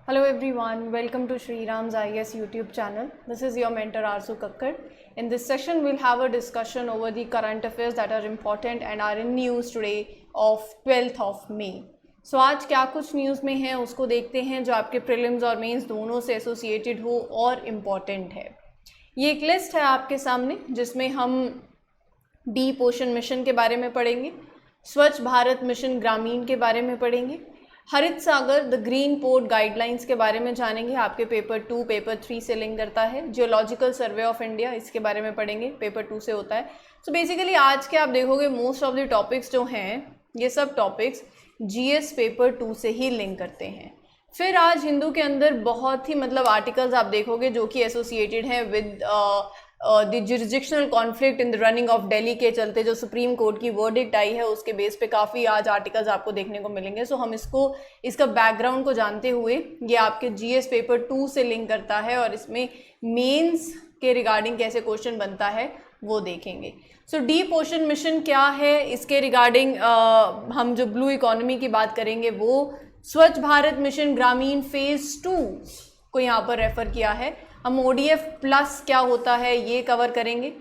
Hello everyone, welcome to Shriram's IAS YouTube channel. This is your mentor Arzu Kakkar. In this session, we'll have a discussion over the current affairs that are important and are in news today of 12th of May. So आज क्या कुछ news में है उसको देखते हैं जो आपके प्रीलिम्स और मेंस दोनों से एसोसिएटेड हो और इम्पॉर्टेंट है। ये एक लिस्ट है आपके सामने जिसमें हम डीप ओशन मिशन के बारे में पढ़ेंगे, स्वच्छ भारत मिशन ग्रामीण के बारे में पढ़ेंगे, हरित Sagar the green port guidelines के बारे में जानेंगे, आपके पेपर 2 पेपर 3 से लिंक करता है। जियोलॉजिकल सर्वे ऑफ इंडिया इसके बारे में पढ़ेंगे, पेपर 2 से होता है। सो बेसिकली आज के आप देखोगे मोस्ट ऑफ द टॉपिक्स जो हैं ये सब टॉपिक्स जीएस पेपर 2 से ही लिंक करते हैं। फिर आज हिंदू के अंदर बहुत ही आर्टिकल्स आप देखोगे जो कि एसोसिएटेड हैं with the jurisdictional conflict in the running of Delhi के चलते जो सुप्रीम कोर्ट की वर्डिक्ट आई है उसके बेस पे काफ़ी आज आर्टिकल्स आपको देखने को मिलेंगे। सो हम इसका बैकग्राउंड को जानते हुए ये आपके जीएस पेपर 2 से लिंक करता है और इसमें मेंस के रिगार्डिंग कैसे क्वेश्चन बनता है वो देखेंगे। सो डीप ओशन मिशन क्या है, इसके रिगार्डिंग हम जो ब्लू इकोनॉमी की बात करेंगे वो स्वच्छ भारत मिशन ग्रामीण फेज 2 को यहाँ पर रेफर किया है। हम ODF प्लस क्या होता है ये कवर करेंगे।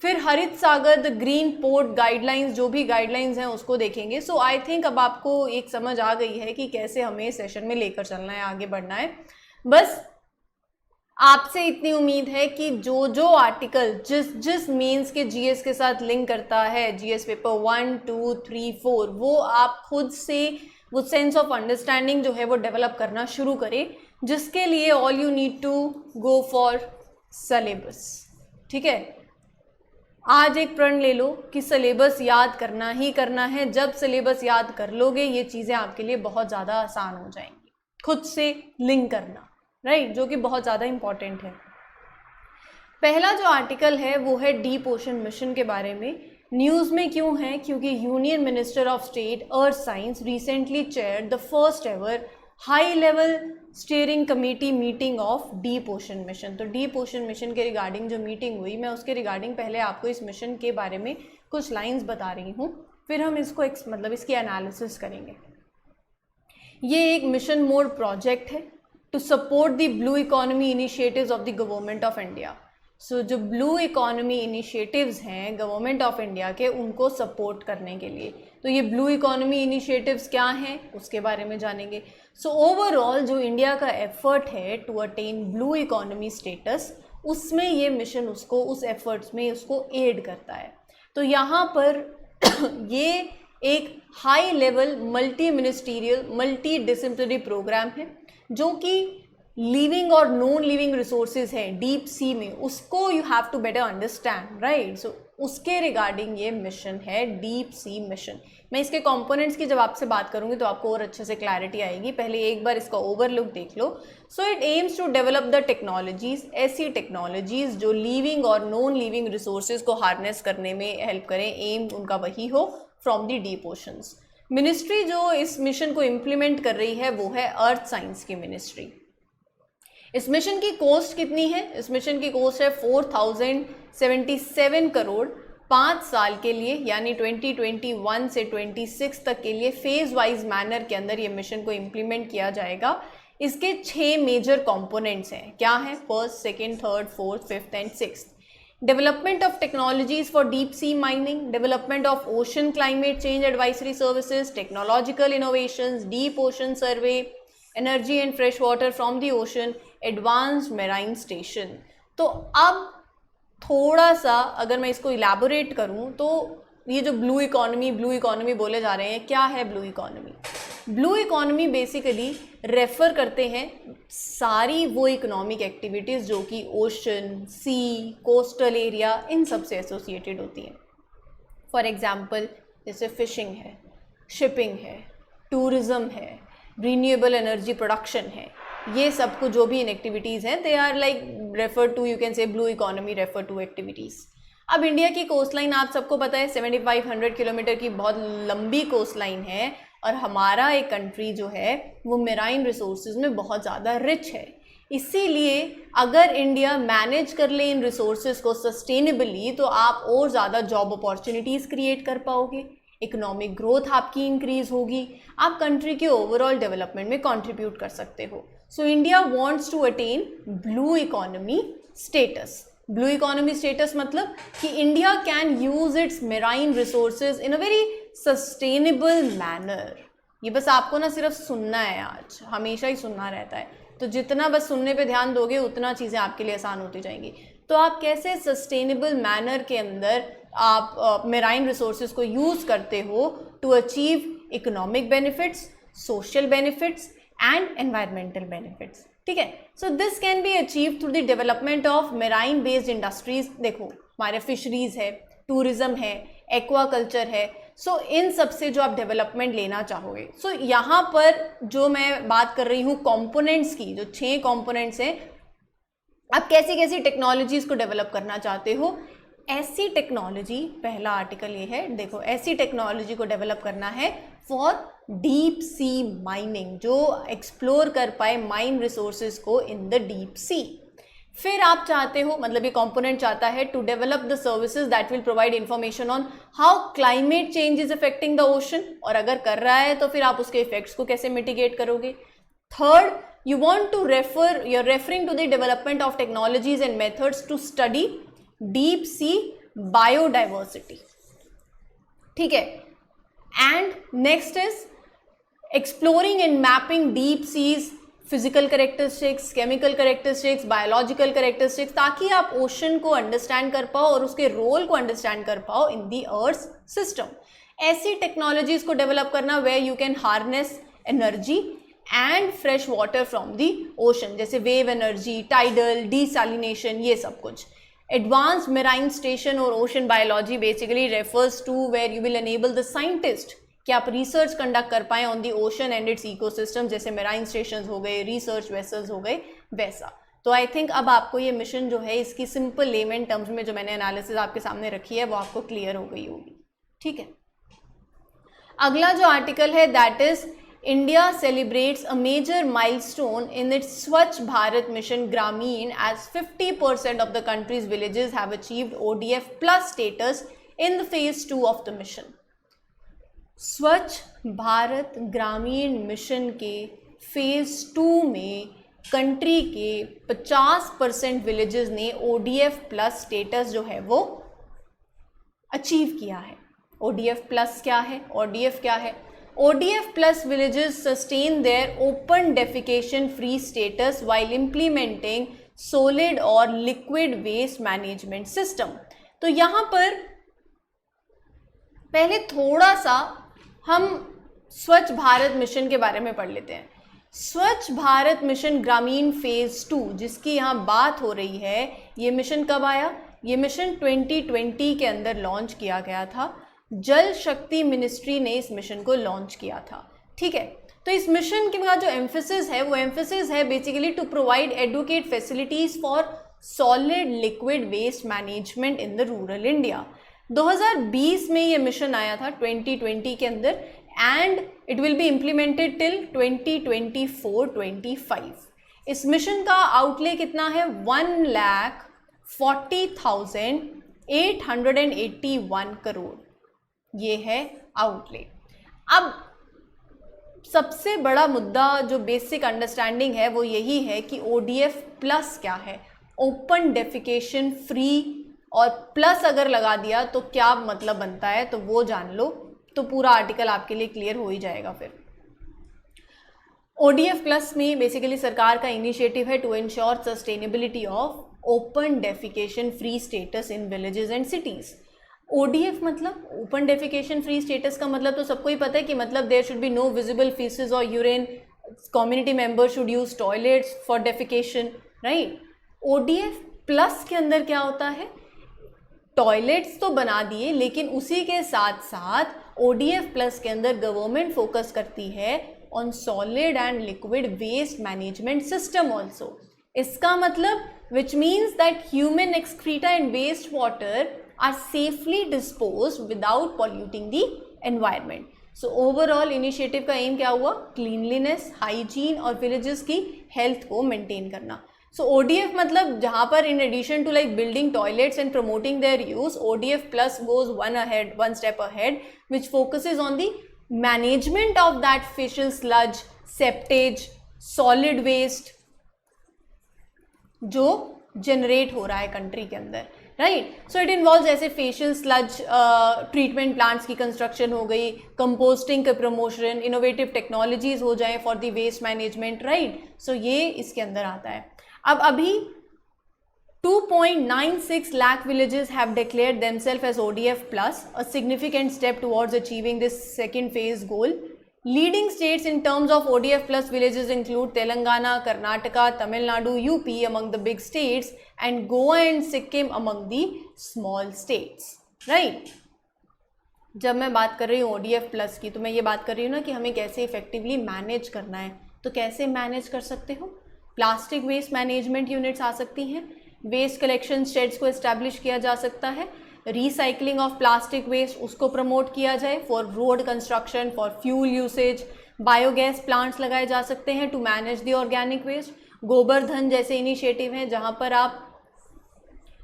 फिर हरित Sagar the green port guidelines, जो भी गाइडलाइंस हैं उसको देखेंगे। सो आई थिंक अब आपको एक समझ आ गई है कि कैसे हमें सेशन में लेकर चलना है, आगे बढ़ना है। बस आपसे इतनी उम्मीद है कि जो आर्टिकल जिस मेंस के जीएस के साथ लिंक करता है, जीएस पेपर 1, 2, 3, 4, वो आप खुद से वो सेंस ऑफ अंडरस्टैंडिंग जो है वो डेवलप करना शुरू करें, जिसके लिए all you need to go for syllabus. ठीक है, आज एक प्रण ले लो कि सिलेबस याद करना ही करना है। जब सिलेबस याद कर लोगे ये चीज़ें आपके लिए बहुत ज़्यादा आसान हो जाएंगी। खुद से लिंक करना, राइट, जो कि बहुत ज़्यादा इंपॉर्टेंट है। पहला जो आर्टिकल है वो है डीप ओशन मिशन के बारे में। न्यूज़ में क्यों है? क्योंकि union minister of state earth science recently chair the first ever high level steering committee meeting of deep ocean mission. तो डीप ओशन मिशन के रिगार्डिंग जो मीटिंग हुई, मैं उसके रिगार्डिंग पहले आपको इस मिशन के बारे में कुछ लाइंस बता रही हूँ, फिर हम इसको इसकी एनालिसिस करेंगे। ये एक मिशन मोड प्रोजेक्ट है to support the blue economy initiatives of the government of India. So जो ब्लू इकोनॉमी इनिशिएटिव्स हैं गवर्नमेंट ऑफ इंडिया के, उनको सपोर्ट करने के लिए। तो ये ब्लू इकोनॉमी इनिशिएटिव्स क्या हैं उसके बारे में जानेंगे। सो ओवरऑल जो इंडिया का एफर्ट है to attain blue economy status, उसमें ये मिशन उसको उस एफर्ट्स में उसको एड करता है। तो यहाँ पर ये एक high level multi ministerial multi disciplinary programme है जो कि लिविंग और नॉन लिविंग रिसोर्सेज है डीप सी में, उसको you have to better understand, right. So उसके रिगार्डिंग ये मिशन है डीप सी मिशन। मैं इसके कंपोनेंट्स की जब आपसे बात करूंगी तो आपको और अच्छे से क्लैरिटी आएगी। पहले एक बार इसका ओवरलुक देख लो। So it aims to develop the technologies, ऐसी टेक्नोलॉजीज जो लिविंग और नॉन लिविंग रिसोर्सेज को हार्नेस करने में हेल्प करें। एम उनका वही हो from the deep oceans. Ministry जो इस मिशन को इम्प्लीमेंट कर रही है वो है अर्थ साइंस की मिनिस्ट्री। इस मिशन की कॉस्ट कितनी है? इस मिशन की कॉस्ट है 4077 करोड़ 5 साल के लिए, यानी 2021 से 26 तक के लिए फेज वाइज मैनर के अंदर ये मिशन को इम्प्लीमेंट किया जाएगा। इसके 6 मेजर कंपोनेंट्स हैं। क्या है? First, second, third, fourth, fifth and sixth. Development of technologies for deep sea mining, development of ocean climate change advisory services, technological innovations, deep ocean survey, energy and fresh water from the ocean, advanced marine station. तो अब थोड़ा सा अगर मैं इसको elaborate करूं तो ये जो ब्लू इकोनॉमी बोले जा रहे हैं, क्या है blue economy? Blue economy basically refer करते हैं सारी वो इकोनॉमिक एक्टिविटीज़ जो कि ओशन, सी, कोस्टल एरिया इन सब से एसोसिएटेड होती हैं। फॉर एग्जाम्पल जैसे फिशिंग है, शिपिंग है, टूरिज़्म है, रिन्यूएबल एनर्जी प्रोडक्शन है, ये सब कुछ जो भी इन एक्टिविटीज़ हैं they are like refer to, you can say blue economy refer to activities. अब इंडिया की कोस्ट लाइन आप सबको पता है 7500 किलोमीटर की बहुत लंबी कोस्ट लाइन है और हमारा एक कंट्री जो है वो मेराइन रिसोर्सेज में बहुत ज़्यादा रिच है। इसीलिए अगर इंडिया मैनेज कर ले इन रिसोर्सेज को सस्टेनेबली तो आप और ज़्यादा जॉब अपॉर्चुनिटीज़ क्रिएट कर पाओगे, इकोनॉमिक ग्रोथ आपकी इंक्रीज होगी, आप कंट्री के ओवरऑल डेवलपमेंट में कंट्रीब्यूट कर सकते हो. So India wants to attain blue economy status. Blue economy status मतलब कि India can use its marine resources in a very sustainable manner. ये बस आपको ना सिर्फ सुनना है, आज हमेशा ही सुनना रहता है, तो जितना बस सुनने पे ध्यान दोगे उतना चीज़ें आपके लिए आसान होती जाएंगी. तो आप कैसे सस्टेनेबल मैनर के अंदर आप मेराइन रिसोर्सेज को यूज़ करते हो to achieve economic benefits, social benefits and environmental benefits. ठीक है. So this can be achieve through the development of marine based industries. देखो हमारे फिशरीज है, टूरिज्म है, एक्वाकल्चर है. सो इन सब से जो आप डेवलपमेंट लेना चाहोगे. सो यहाँ पर जो मैं बात कर रही हूँ कंपोनेंट्स की, जो 6 कंपोनेंट्स हैं, आप कैसी कैसी टेक्नोलॉजीज को डेवलप करना चाहते हो. ऐसी टेक्नोलॉजी, पहला आर्टिकल ये है, देखो ऐसी टेक्नोलॉजी को डेवलप करना है फॉर डीप सी माइनिंग, जो एक्सप्लोर कर पाए माइन रिसोर्सेज को इन द डीप सी. फिर आप चाहते हो, मतलब ये कंपोनेंट चाहता है to develop the services that will provide information on how climate change is affecting the ocean, और अगर कर रहा है तो फिर आप उसके इफेक्ट्स को कैसे मिटिगेट करोगे. Third, you want to you're referring to the development of technologies and methods to study deep sea biodiversity. ठीक है. And next is exploring and mapping deep seas physical characteristics, chemical characteristics, biological characteristics, ताकि आप ocean को understand कर पाओ और उसके role को अंडरस्टैंड कर पाओ इन दी अर्थ सिस्टम. ऐसी टेक्नोलॉजीज को डेवलप करना where you can harness energy and fresh water from the ocean, जैसे वेव एनर्जी, टाइडल, डिसैलिनेशन, ये सब कुछ. एडवांस मेराइन स्टेशन और ocean biology basically refers to where you will enable the scientist कि आप research conduct कर पाएँ on the ocean and its ecosystem, जैसे मेराइन स्टेशन हो गए, रिसर्च वेसल्स हो गए, वैसा. तो आई थिंक अब आपको ये मिशन जो है इसकी सिंपल लेमन टर्म्स में जो मैंने एनालिसिस आपके सामने रखी है वो आपको क्लियर हो गई होगी. ठीक है. अगला जो आर्टिकल है that is India celebrates a major milestone in its Swachh Bharat Mission Gramin as 50% of the country's villages have achieved ODF plus status in the phase 2 of the mission. स्वच्छ भारत ग्रामीण मिशन के phase 2 में country के 50% villages ने ODF plus status जो है वो achieve किया है. ODF प्लस क्या है? ODF क्या है? ODF plus villages sustain their open defecation free status while implementing solid or liquid waste management system. तो यहाँ पर पहले थोड़ा सा हम स्वच्छ भारत मिशन के बारे में पढ़ लेते हैं. स्वच्छ भारत मिशन ग्रामीण फेज 2 जिसकी यहाँ बात हो रही है, ये मिशन कब आया? ये मिशन 2020 के अंदर लॉन्च किया गया था. जल शक्ति मिनिस्ट्री ने इस मिशन को लॉन्च किया था. ठीक है. तो इस मिशन का जो एम्फेसिस है वो एम्फेसिस है basically to provide adequate facilities for solid liquid waste management in the rural India. 2020 में ये मिशन आया था 2020 के अंदर and it will be implemented till 2024-25. इस मिशन का आउटले कितना है? 1,40,881 करोड़. ये है आउटले. अब सबसे बड़ा मुद्दा जो बेसिक अंडरस्टैंडिंग है वो यही है कि ODF प्लस क्या है, ओपन डेफिकेशन फ्री, और प्लस अगर लगा दिया तो क्या मतलब बनता है तो वो जान लो, तो पूरा आर्टिकल आपके लिए क्लियर हो ही जाएगा. फिर ODF प्लस में बेसिकली सरकार का इनिशिएटिव है to ensure sustainability of open defecation free status in villages and cities. ODF मतलब ओपन डेफिकेशन फ्री स्टेटस का मतलब तो सबको ही पता है कि मतलब there should be no visible faeces और urine, community members should use toilets for defecation, right. ODF plus के अंदर क्या होता है? टॉयलेट्स तो बना दिए, लेकिन उसी के साथ साथ ODF प्लस के अंदर गवर्नमेंट फोकस करती है on solid and liquid waste management system also. इसका मतलब which means that human excreta and waste water are safely disposed without polluting the environment. So overall initiative का एम क्या हुआ? Cleanliness, hygiene और villages की health को maintain करना. So ODF मतलब जहाँ पर in addition to like building toilets and promoting their use, ODF plus goes one step ahead which focuses on the management of that faecal sludge, septage, solid waste जो generate हो रहा है country के अंदर, right. So it involve जैसे faecal sludge treatment plants की construction हो गई, कंपोस्टिंग का प्रमोशन, इनोवेटिव टेक्नोलॉजीज हो जाए for the waste management, right. So ये इसके अंदर आता है. अब अभी 2.96 lakh villages have declared themselves as ODF plus, a significant step towards achieving this second phase goal. Leading states in terms of ODF plus villages include Telangana, Karnataka, Tamil Nadu, UP among the big states, and Goa and Sikkim among the small states, right. जब मैं बात कर रही हूँ ODF plus की, तो मैं ये बात कर रही हूँ ना कि हमें कैसे इफेक्टिवली मैनेज करना है. तो कैसे मैनेज कर सकते हो? प्लास्टिक वेस्ट मैनेजमेंट यूनिट्स आ सकती हैं, वेस्ट कलेक्शन शेड्स को एस्टैब्लिश किया जा सकता है, रिसाइकलिंग ऑफ प्लास्टिक वेस्ट उसको प्रमोट किया जाए for road construction, for fuel usage, biogas plants लगाए जा सकते हैं to manage the organic waste, Gobar Dhan जैसे इनिशिएटिव हैं जहाँ पर आप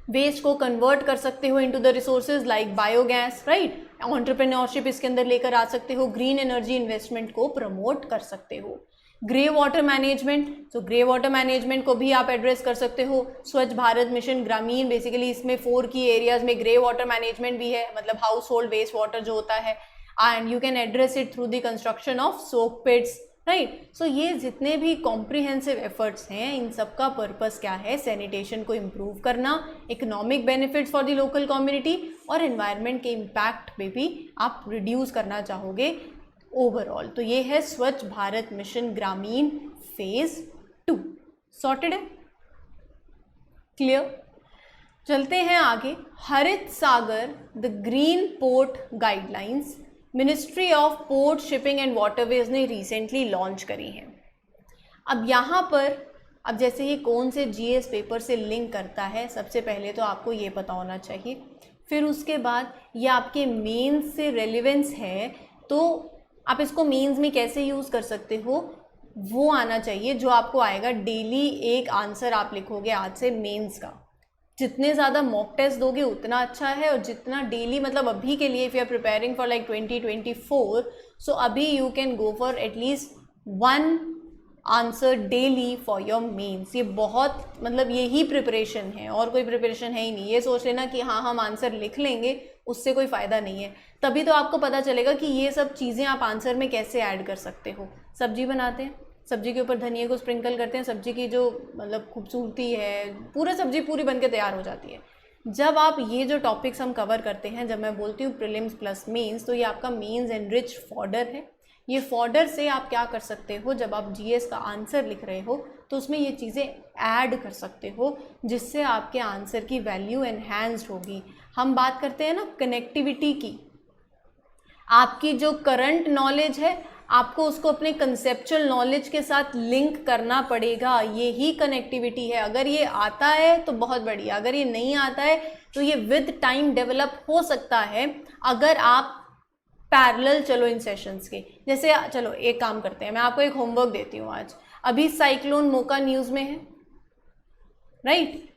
वेस्ट को कन्वर्ट कर सकते हो into the resources like biogas, right. Entrepreneurship इसके अंदर लेकर आ सकते हो, ग्रीन एनर्जी इन्वेस्टमेंट को प्रमोट कर सकते हो. ग्रे वाटर मैनेजमेंट, तो ग्रे वाटर मैनेजमेंट को भी आप एड्रेस कर सकते हो. स्वच्छ भारत मिशन ग्रामीण, बेसिकली इसमें 4 की एरियाज में ग्रे वाटर मैनेजमेंट भी है, मतलब हाउस होल्ड वेस्ट वाटर जो होता है, and you can address it through the construction of soak pits, right. So ये जितने भी कॉम्प्रिहेंसिव एफर्ट्स हैं, इन सब का पर्पस क्या है? सैनिटेशन को इम्प्रूव करना, economic benefits for the local community, और एनवायरनमेंट के इम्पैक्ट पे भी आप रिड्यूस करना चाहोगे ओवरऑल. तो ये है Swachh Bharat mission Grameen phase 2. Sorted है? क्लियर? चलते हैं आगे. Harit Sagar the green port guidelines ministry of port shipping and waterways ने रिसेंटली लॉन्च करी हैं. अब यहाँ पर अब जैसे ये कौन से GS पेपर से लिंक करता है, सबसे पहले तो आपको ये पता होना चाहिए. फिर उसके बाद ये आपके मेंस से रेलिवेंस है, तो आप इसको मेंस में कैसे यूज़ कर सकते हो वो आना चाहिए, जो आपको आएगा डेली एक आंसर आप लिखोगे आज से मेंस का. जितने ज़्यादा मॉक टेस्ट दोगे उतना अच्छा है, और जितना डेली, मतलब अभी के लिए if you are preparing for like 2024, so अभी you can go for at least 1 answer daily for your mains. ये बहुत, मतलब यही प्रिपरेशन है और कोई प्रिपरेशन है ही नहीं. ये सोच लेना कि हाँ हम आंसर लिख लेंगे, उससे कोई फ़ायदा नहीं है. तभी तो आपको पता चलेगा कि ये सब चीज़ें आप आंसर में कैसे ऐड कर सकते हो. सब्जी बनाते हैं, सब्जी के ऊपर धनिया को स्प्रिंकल करते हैं, सब्जी की जो मतलब खूबसूरती है, पूरा सब्जी पूरी बन के तैयार हो जाती है. जब आप ये जो टॉपिक्स हम कवर करते हैं, जब मैं बोलती हूँ प्रीलिम्स प्लस मेंस, तो ये आपका मेंस एनरिच फॉर्डर है. ये फॉर्डर से आप क्या कर सकते हो, जब आप GS का आंसर लिख रहे हो तो उसमें ये चीज़ें ऐड कर सकते हो, जिससे आपके आंसर की वैल्यू एनहांस्ड होगी. हम बात करते हैं ना कनेक्टिविटी की. आपकी जो करंट नॉलेज है, आपको उसको अपने कंसेप्चुअल नॉलेज के साथ लिंक करना पड़ेगा. ये ही कनेक्टिविटी है. अगर ये आता है तो बहुत बढ़िया, अगर ये नहीं आता है तो ये विद टाइम डेवलप हो सकता है, अगर आप पैरेलल चलो इन सेशंस के. जैसे चलो एक काम करते हैं, मैं आपको एक होमवर्क देती हूँ आज. अभी साइक्लोन मोका न्यूज़ में है, राइट.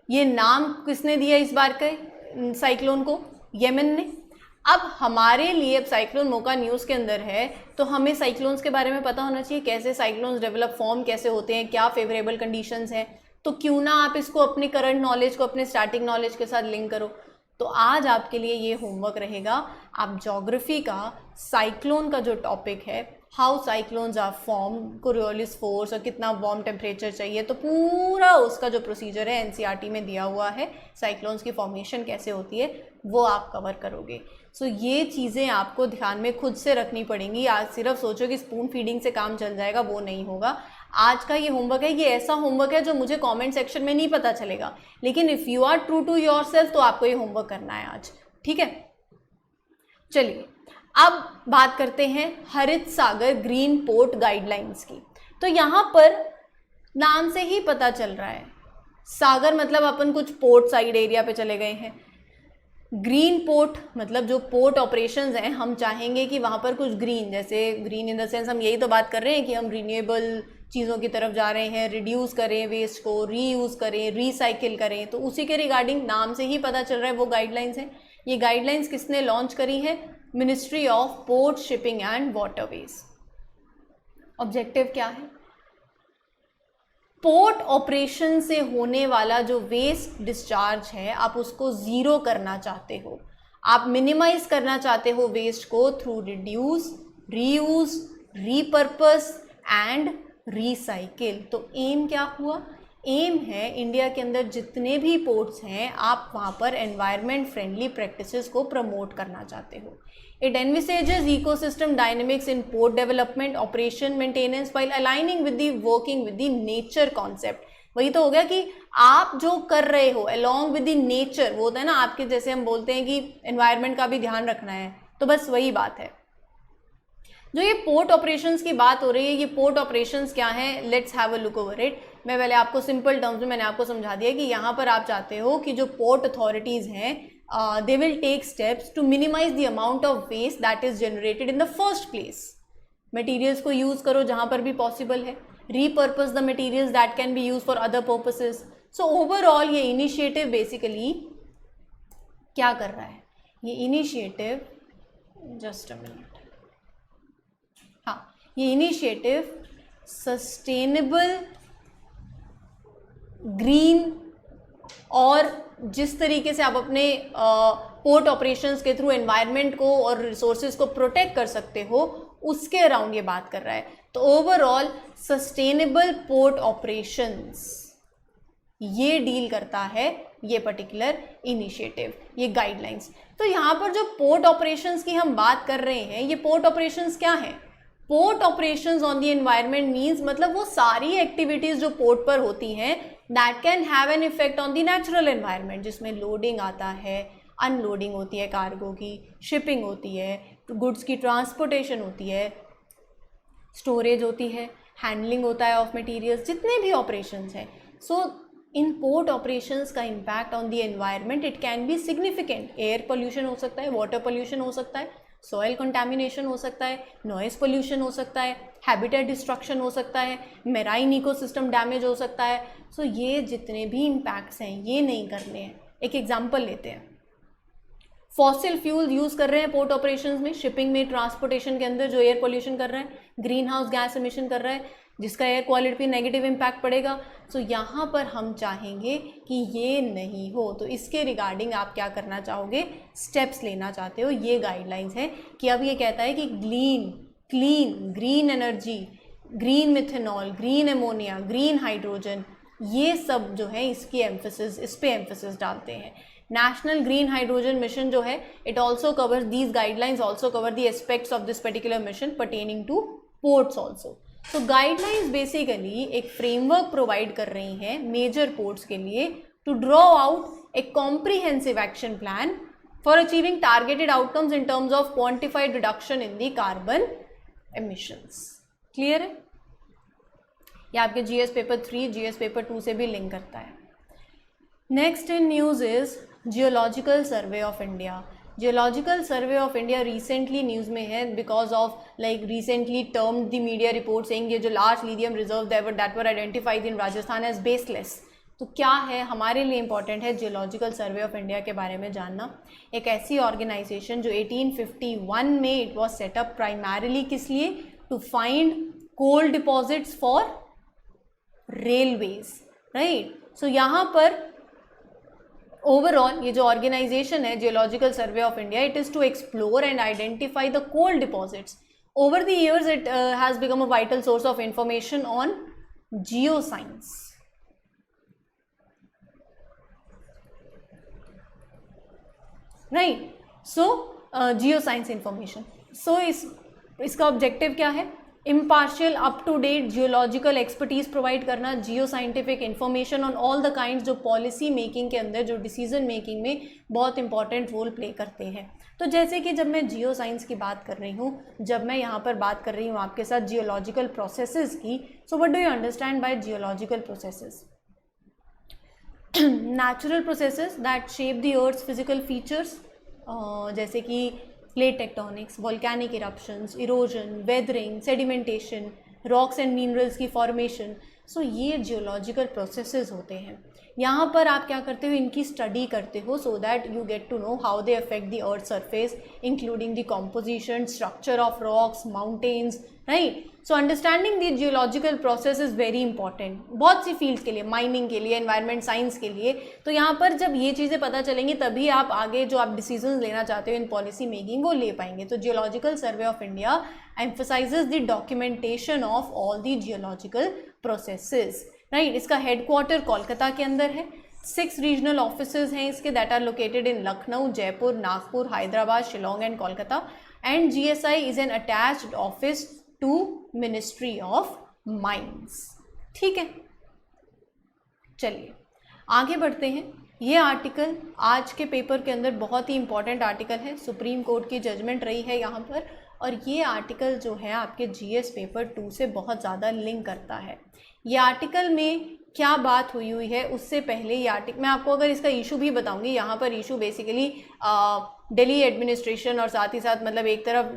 ये नाम किसने दिया इस बार के साइक्लोन को? यमन ने. अब हमारे लिए अब साइक्लोन मोका न्यूज़ के अंदर है, तो हमें साइक्लोन्स के बारे में पता होना चाहिए, कैसे साइक्लोन्स डेवलप फॉर्म कैसे होते हैं, क्या फेवरेबल कंडीशंस हैं. तो क्यों ना आप इसको अपने करंट नॉलेज को अपने स्टैटिक नॉलेज के साथ लिंक करो. तो आज आपके लिए ये होमवर्क रहेगा. आप ज्योग्राफी का साइक्लोन का जो टॉपिक है, how cyclones are form, Coriolis force और कितना वार्म टेम्परेचर चाहिए, तो पूरा उसका जो प्रोसीजर है NCERT में दिया हुआ है, साइक्लोन्स की फॉर्मेशन कैसे होती है वो आप कवर करोगे. सो ये चीज़ें आपको ध्यान में खुद से रखनी पड़ेंगी. आज सिर्फ सोचो कि स्पून फीडिंग से काम चल जाएगा, वो नहीं होगा. आज का ये होमवर्क है, ये ऐसा होमवर्क है जो मुझे कमेंट सेक्शन में नहीं पता चलेगा, लेकिन if you are true to yourself तो आपको ये होमवर्क करना है आज. ठीक है, चलिए अब बात करते हैं हरित सागर ग्रीन पोर्ट गाइडलाइंस की. तो यहाँ पर नाम से ही पता चल रहा है, सागर मतलब अपन कुछ पोर्ट साइड एरिया पे चले गए हैं. ग्रीन पोर्ट मतलब जो पोर्ट ऑपरेशंस हैं, हम चाहेंगे कि वहाँ पर कुछ ग्रीन, जैसे ग्रीन इन द सेंस हम यही तो बात कर रहे हैं कि हम रिन्यूएबल चीज़ों की तरफ जा रहे हैं, रिड्यूस करें वेस्ट को, रीयूज़ करें, रिसाइकिल करें, तो उसी के रिगार्डिंग नाम से ही पता चल रहा है वो गाइडलाइंस हैं। ये गाइडलाइंस किसने लॉन्च करी है? Ministry of port, shipping and waterways. Objective क्या है? पोर्ट ऑपरेशन से होने वाला जो वेस्ट डिस्चार्ज है आप उसको ज़ीरो करना चाहते हो, आप मिनिमाइज करना चाहते हो वेस्ट को through reduce, reuse, repurpose and recycle. तो एम क्या हुआ? एम है इंडिया के अंदर जितने भी पोर्ट्स हैं आप वहाँ पर एनवायरनमेंट फ्रेंडली प्रैक्टिसेस को प्रमोट करना चाहते हो। It envisages ecosystem dynamics in port development, operation, maintenance while aligning with the working with the nature concept। वही तो हो गया कि आप जो कर रहे हो along with the nature, वो होता है ना आपके, जैसे हम बोलते हैं कि environment का भी ध्यान रखना है, तो बस वही बात है। जो ये पोर्ट ऑपरेशंस की बात हो रही है, ये पोर्ट ऑपरेशंस क्या हैं? Let's have a look over it. मैं पहले आपको सिंपल टर्म्स में मैंने आपको समझा दिया कि यहाँ पर आप चाहते हो कि जो पोर्ट अथॉरिटीज़ हैं they will take steps to minimize the amount of waste that is generated in the first place। materials को use करो जहाँ पर भी possible है, repurpose the materials that can be used for other purposes। so overall ये initiative basically क्या कर रहा है? ये initiative, just a minute, हाँ, ये initiative sustainable, green और जिस तरीके से आप अपने पोर्ट ऑपरेशंस के थ्रू एनवायरनमेंट को और रिसोर्सेज को प्रोटेक्ट कर सकते हो, उसके अराउंड ये बात कर रहा है। तो ओवरऑल सस्टेनेबल पोर्ट ऑपरेशंस ये डील करता है ये पर्टिकुलर इनिशिएटिव, ये गाइडलाइंस। तो यहाँ पर जो पोर्ट ऑपरेशंस की हम बात कर रहे हैं, ये पोर्ट ऑपरेशंस क्या है? Port operations on the environment means मतलब वो सारी एक्टिविटीज़ जो पोर्ट पर होती हैं that can have an effect on the natural environment, जिसमें लोडिंग आता है, अनलोडिंग होती है कार्गो की, शिपिंग होती है, गुड्स की ट्रांसपोर्टेशन होती है, स्टोरेज होती है, हैंडलिंग होता है ऑफ मटेरियल्स, जितने भी ऑपरेशंस हैं। सो इन पोर्ट ऑपरेशंस का impact on the environment it can be significant. Air pollution हो सकता है, वाटर पोल्यूशन हो सकता है, सॉइल कंटामिनेशन हो सकता है, नॉइस पोल्यूशन हो सकता है, हैबिटेट डिस्ट्रक्शन हो सकता है, मेराइन इकोसिस्टम डैमेज हो सकता है। सो ये जितने भी इम्पैक्ट्स हैं ये नहीं करने हैं। एक एग्जांपल लेते हैं, फॉसिल फ्यूल यूज़ कर रहे हैं पोर्ट ऑपरेशंस में, शिपिंग में, ट्रांसपोर्टेशन के अंदर, जो एयर पोल्यूशन कर रहा है, ग्रीन हाउस गैस एमिशन कर रहा है, जिसका एयर क्वालिटी पे नेगेटिव इम्पैक्ट पड़ेगा। सो यहाँ पर हम चाहेंगे कि ये नहीं हो, तो इसके रिगार्डिंग आप क्या करना चाहोगे? स्टेप्स लेना चाहते हो। ये गाइडलाइंस है कि अब ये कहता है कि clean green energy, green methanol, green ammonia, green hydrogen, ये सब जो है इसकी एम्फेसिस, इस पे एम्फेसिस डालते हैं। नेशनल ग्रीन हाइड्रोजन मिशन जो है it also covers, these guidelines also cover the aspects of this particular mission pertaining to ports also. तो गाइडलाइंस बेसिकली एक फ्रेमवर्क प्रोवाइड कर रही हैं मेजर पोर्ट्स के लिए to draw out a comprehensive action plan for achieving targeted outcomes in terms of quantified reduction in the carbon emissions. Clear है? ये आपके जीएस पेपर 3, जीएस पेपर 2 से भी लिंक करता है। Next in news is geological survey of India. Geological survey of India recently news में है because of recently termed the media report saying ये जो large lithium reserve that were identified in Rajasthan as baseless. तो क्या है हमारे लिए important है जियोलॉजिकल सर्वे ऑफ इंडिया के बारे में जानना। एक ऐसी ऑर्गेनाइजेशन जो 1851 में इट वॉज सेटअप प्राइमरीली किस लिए? To find coal deposits for railways, right. So यहाँ पर ओवरऑल ये जो ऑर्गेनाइजेशन है geological survey of India, it is to explore and identify the coal deposits. Over the years it has become a vital source of information on geo science. Right, so geo science information. So इसका objective क्या है? Impartial up to date geological expertise provide करना, geo scientific information on all the kinds जो policy making के अंदर, जो decision making में बहुत इंपॉर्टेंट रोल प्ले करते हैं। तो जैसे कि जब मैं जियो साइंस की बात कर रही हूँ, जब मैं यहाँ पर बात कर रही हूँ आपके साथ जियोलॉजिकल प्रोसेसेस की, so what do you understand by geological processes? Natural processes that shape the earth's physical features, जैसे कि plate tectonics, volcanic eruptions, erosion, weathering, sedimentation, rocks and minerals की फॉर्मेशन। सो ये जियोलॉजिकल प्रोसेसेस होते हैं। यहाँ पर आप क्या करते हो, इनकी स्टडी करते हो so that you get to know how they affect the earth surface including the composition, structure of rocks, mountains, right. So understanding the geological process is very important बहुत सी फील्ड्स के लिए, माइनिंग के लिए, environment science के लिए। तो यहाँ पर जब ये चीज़ें पता चलेंगी तभी आप आगे जो आप डिसीजंस लेना चाहते हो इन पॉलिसी मेकिंग वो ले पाएंगे। तो geological survey of India emphasizes the documentation of all the geological processes, right. इसका हेडक्वार्टर कोलकाता के अंदर है। 6 रीजनल ऑफिसेज हैं इसके that are located in Lucknow, Jaipur, Nagpur, Hyderabad, Shillong and Kolkata. And GSI is an attached office to ministry of mines. ठीक है, चलिए आगे बढ़ते हैं। ये आर्टिकल आज के पेपर के अंदर बहुत ही इंपॉर्टेंट आर्टिकल है, सुप्रीम कोर्ट की जजमेंट रही है यहाँ पर, और ये आर्टिकल जो है आपके GS पेपर 2 से बहुत ज़्यादा लिंक करता है। ये आर्टिकल में क्या बात हुई है उससे पहले ये आर्टिकल मैं आपको अगर इसका इशू भी बताऊंगी। यहाँ पर इशू बेसिकली दिल्ली एडमिनिस्ट्रेशन और साथ ही साथ मतलब एक तरफ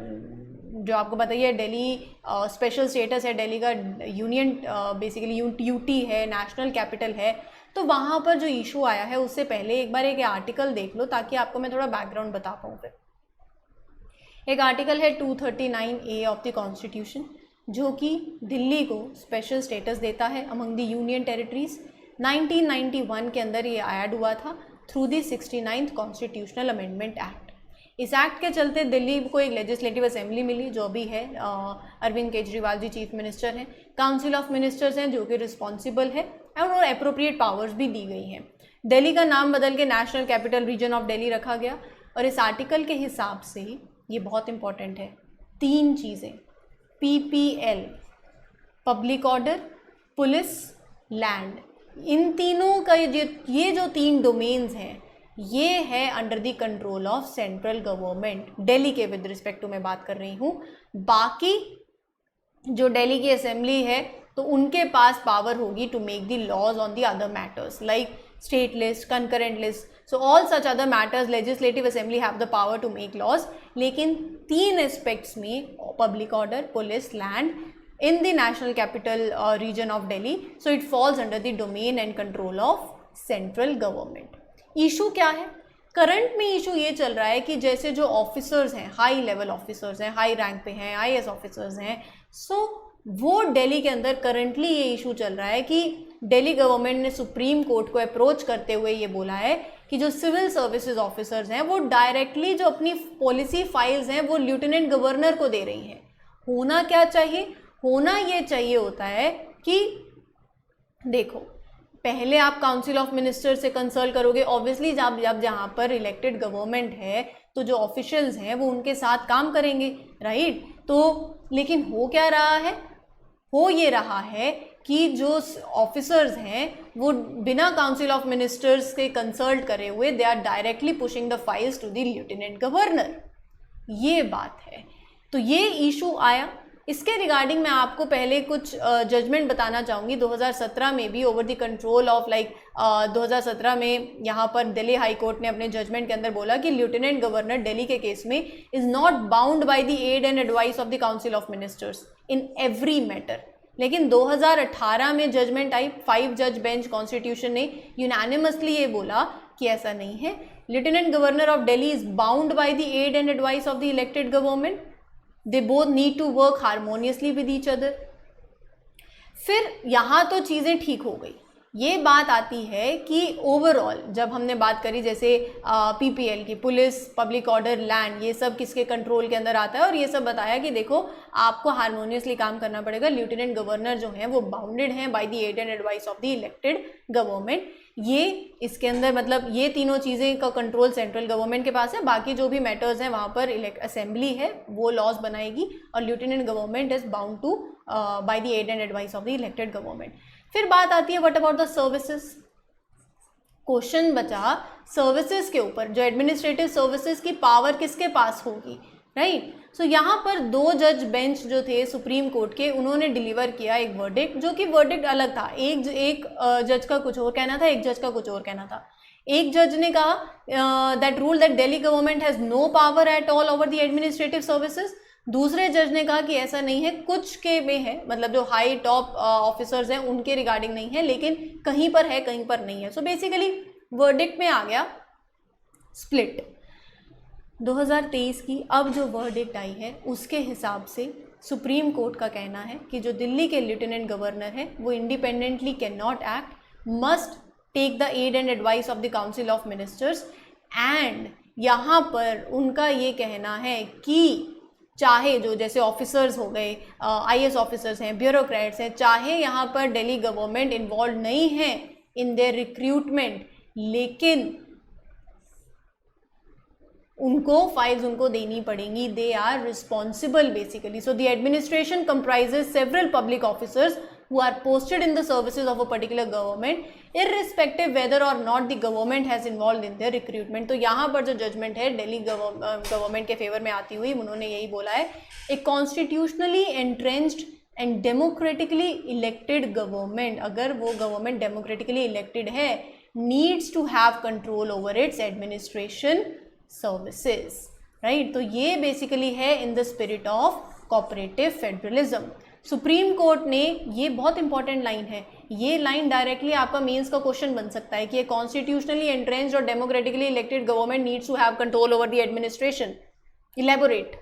जो आपको बताइए दिल्ली स्पेशल स्टेटस है, दिल्ली का यूनियन बेसिकली यूटी है, नेशनल कैपिटल है। तो वहाँ पर जो इशू आया है उससे पहले एक बार एक आर्टिकल देख लो ताकि आपको मैं थोड़ा बैकग्राउंड बता पाऊँ। फिर एक आर्टिकल है 239A ऑफ द कॉन्स्टिट्यूशन जो कि दिल्ली को स्पेशल स्टेटस देता है अमंग द यूनियन टेरिटरीज। 1991 के अंदर ये ऐड हुआ था through the 69th constitutional amendment act. इस एक्ट के चलते दिल्ली को एक लेजिस्लेटिव असेंबली मिली जो भी है अरविंद केजरीवाल जी चीफ मिनिस्टर हैं, काउंसिल ऑफ मिनिस्टर्स हैं जो कि रिस्पॉन्सिबल है और एप्रोप्रिएट पावर्स भी दी गई हैं। दिल्ली का नाम बदल के national capital region of Delhi रखा गया। और इस आर्टिकल के हिसाब से ये बहुत इंपॉर्टेंट है, 3 चीज़ें PPL public order, police, land, इन तीनों का ये जो 3 डोमेन्स हैं ये है under the control of central government. Delhi के विद रिस्पेक्ट टू मैं बात कर रही हूँ। बाकी जो दिल्ली की असेंबली है तो उनके पास पावर होगी to make the laws on the other matters like state list, concurrent list, so all such other matters legislative assembly have the power to make laws. लेकिन 3 एस्पेक्ट्स में public order, police, land in the national capital region of Delhi, so it falls under the domain and control of central government. Issue क्या है? Current में issue ये चल रहा है कि जैसे जो ऑफिसर्स हैं, हाई लेवल ऑफिसर्स हैं, हाई रैंक पे हैं, IAS ऑफिसर्स हैं, सो वो दिल्ली के अंदर करंटली ये इशू चल रहा है कि दिल्ली गवर्नमेंट ने सुप्रीम कोर्ट को अप्रोच करते हुए ये बोला है कि जो सिविल सर्विसेज ऑफिसर्स हैं वो डायरेक्टली जो अपनी पॉलिसी फाइल्स हैं वो लेफ्टिनेंट गवर्नर को दे रही हैं। होना क्या चाहिए? होना ये चाहिए होता है कि देखो पहले आप काउंसिल ऑफ मिनिस्टर से कंसल्ट करोगे, ऑब्वियसली जब जहाँ पर इलेक्टेड गवर्नमेंट है तो जो ऑफिशियल्स हैं वो उनके साथ काम करेंगे, राइट। तो लेकिन हो क्या रहा है? हो ये रहा है कि जो ऑफिसर्स हैं वो बिना काउंसिल ऑफ मिनिस्टर्स के कंसल्ट करे हुए they are directly pushing the files to the lieutenant governor. ये बात है। तो ये इशू आया। इसके रिगार्डिंग मैं आपको पहले कुछ जजमेंट बताना चाहूँगी। 2017 में भी ओवर द कंट्रोल ऑफ 2017 में यहाँ पर दिल्ली हाई कोर्ट ने अपने जजमेंट के अंदर बोला कि लेफ्टिनेंट गवर्नर दिल्ली के केस में is not bound by the aid and advice of the council of ministers in every matter. लेकिन 2018 में जजमेंट आई, 5 जज बेंच कॉन्स्टिट्यूशन ने यूनानिमसली ये बोला कि ऐसा नहीं है। Lieutenant governor of Delhi is bound by the aid and advice of the elected government. They both need to work harmoniously with each other. फिर यहाँ तो चीज़ें ठीक हो गई। ये बात आती है कि ओवरऑल जब हमने बात करी जैसे PPL की, पुलिस, पब्लिक ऑर्डर, लैंड, ये सब किसके कंट्रोल के अंदर आता है, और ये सब बताया कि देखो आपको हारमोनियसली काम करना पड़ेगा। लेफ्टिनेंट गवर्नर जो हैं वो बाउंडेड हैं by the aid and advice of the elected government. ये इसके अंदर मतलब ये तीनों चीज़ें का कंट्रोल सेंट्रल गवर्नमेंट के पास है। बाकी जो भी मैटर्स हैं वहाँ पर असेंबली है वो लॉज बनाएगी और lieutenant government is bound to by the aid and advice of the elected government. फिर बात आती है what about the services. Question बचा सर्विसेज के ऊपर, जो एडमिनिस्ट्रेटिव सर्विसेज की पावर किसके पास होगी, राइट। सो यहाँ पर 2 जज बेंच जो थे सुप्रीम कोर्ट के, उन्होंने डिलीवर किया एक वर्डिक्ट जो कि वर्डिक्ट अलग था। एक जज का कुछ और कहना था, एक जज का कुछ और कहना था। एक जज ने कहा that rule that Delhi government has no power at all over the administrative services. दूसरे जज ने कहा कि ऐसा नहीं है, कुछ के में है, मतलब जो हाई टॉप ऑफिसर्स हैं उनके रिगार्डिंग नहीं है, लेकिन कहीं पर है कहीं पर नहीं है। सो बेसिकली वर्डिक्ट में आ गया स्प्लिट 2023 की। अब जो वर्डिक्ट आई है उसके हिसाब से सुप्रीम कोर्ट का कहना है कि जो दिल्ली के लेफ्टिनेंट गवर्नर है वो independently can not act, must take the aid and advice of the council of ministers. And यहाँ पर उनका ये कहना है कि चाहे जो जैसे ऑफिसर्स हो गए, आईएएस ऑफिसर्स हैं, ब्यूरोक्रेट्स हैं, चाहे यहाँ पर दिल्ली गवर्नमेंट इन्वॉल्व नहीं है इन देयर रिक्रूटमेंट, लेकिन उनको फाइल्स उनको देनी पड़ेंगी, they are responsible basically. So the administration comprises several public officers who are posted in the services of a particular government irrespective whether or not the government has involved in their recruitment। तो यहाँ पर जो judgement है Delhi government के favour में आती हुई उन्होंने यही बोला है, a constitutionally entrenched and democratically elected government, अगर वो गवर्नमेंट डेमोक्रेटिकली इलेक्टेड है, needs to have control over its administration services, right. तो ये बेसिकली है in the spirit of cooperative federalism. Supreme court ने, ये बहुत इंपॉर्टेंट लाइन है, ये लाइन डायरेक्टली आपका मेंस का क्वेश्चन बन सकता है कि कॉन्स्टिट्यूशनली एंट्रेंच्ड और democratically elected government needs to have control over the administration, elaborate,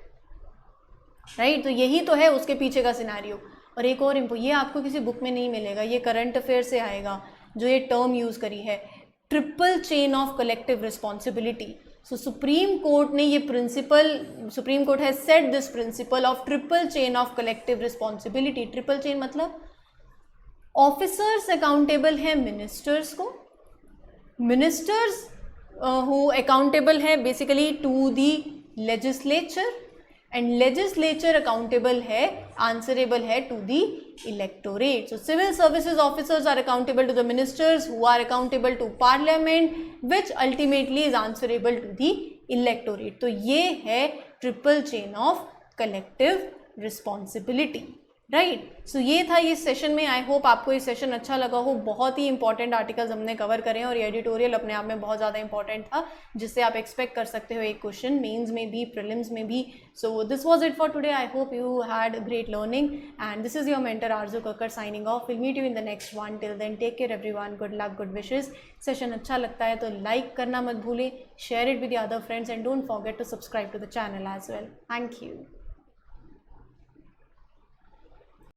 right. तो यही तो है उसके पीछे का सिनेरियो। और एक और ये आपको किसी बुक में नहीं मिलेगा, ये करंट अफेयर से आएगा, जो ये टर्म यूज़ करी है, triple chain of collective responsibility. So supreme court ने ये principle, supreme court has set this principle of triple chain of collective responsibility. Triple chain मतलब ऑफिसर्स अकाउंटेबल हैं मिनिस्टर्स को, मिनिस्टर्स हु अकाउंटेबल है basically to the legislature, and legislature accountable है, answerable है to the electorate. So civil services officers are accountable to the ministers who are accountable to parliament which ultimately is answerable to the electorate. तो ये है triple chain of collective responsibility, right. So ये था इस session में। I hope आपको ये session अच्छा लगा हो। बहुत ही इंपॉर्टेंट आर्टिकल्स हमने कवर करे हैं और ये एडिटोरियल अपने आप में बहुत ज़्यादा इंपॉर्टेंट था, जिससे आप एक्सपेक्ट कर सकते हो एक क्वेश्चन मेंस में भी, प्रीलिम्स में भी। So this was it for today. I hope you had great learning and this is your mentor Arzoo Kakkar signing off. Will meet you in the next one. Till then take care everyone, good luck, good wishes. Session अच्छा लगता है तो like करना मत भूलें, share it with the other friends and don't forget to subscribe to the channel as well. Thank you.